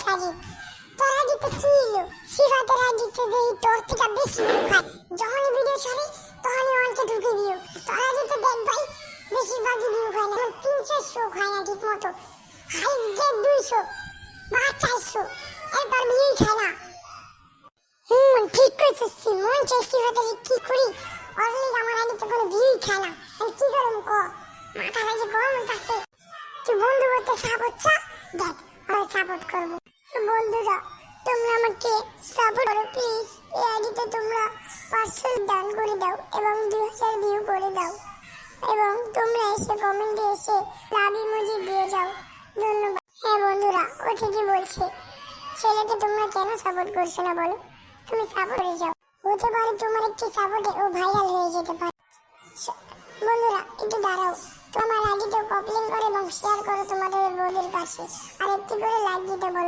সাজিদ, তোর আইডিতে কি এলো? সিফাতের আইডিতে দেই তোর থেকে বেশি ভিউ খায়। যখনই ভিডিও ছাড়ে তখনই অনকে ঢুকে ভিউ। তোর আইডিতে দেখ ভাই বেশিরভাগই ভিউ খায় না, 300 খায় না ঠিক মতো। হাইট গেট 200 বা 400, এরপর ভিউই খায় না। ঠিক কইছিস, মন চাই সিফাতের কি করি, অলরেডি আমার আইডিতে কোনো ভিউই খায় না। আমি কি করব ক? মাথা লাগে গরম হইতাছে। তুই বন্ধু বলতে সাপোর্ট চা, দেখ আমি সাপোর্ট করবো। বন্ধুরা তোমরা আমাকে সাপোর্ট করো প্লিজ। এই আইডিতে তোমরা 500 দান করে দাও এবং 2000 ভিউ করে দাও, এবং তোমরা এসে কমেন্টে এসে লাভ ইমোজি দিয়ে যাও। ধন্যবাদ। হ্যাঁ বন্ধুরা, ও ঠিকই বলছে। ছেলেকে তোমরা কেন সাপোর্ট করছো না বলো? তুমি সাপোর্ট করে যাও, হতে পারে তোমার একটি সাপোর্টে ও ভাইরাল হয়ে যেতে পারে। বন্ধুরা একটু দাঁড়াও, তোমার আইডিতে কপলিং করো এবং শেয়ার করো তোমাদের বন্ধুর কাছে, আর একটি করে লাইক দিতে বলো।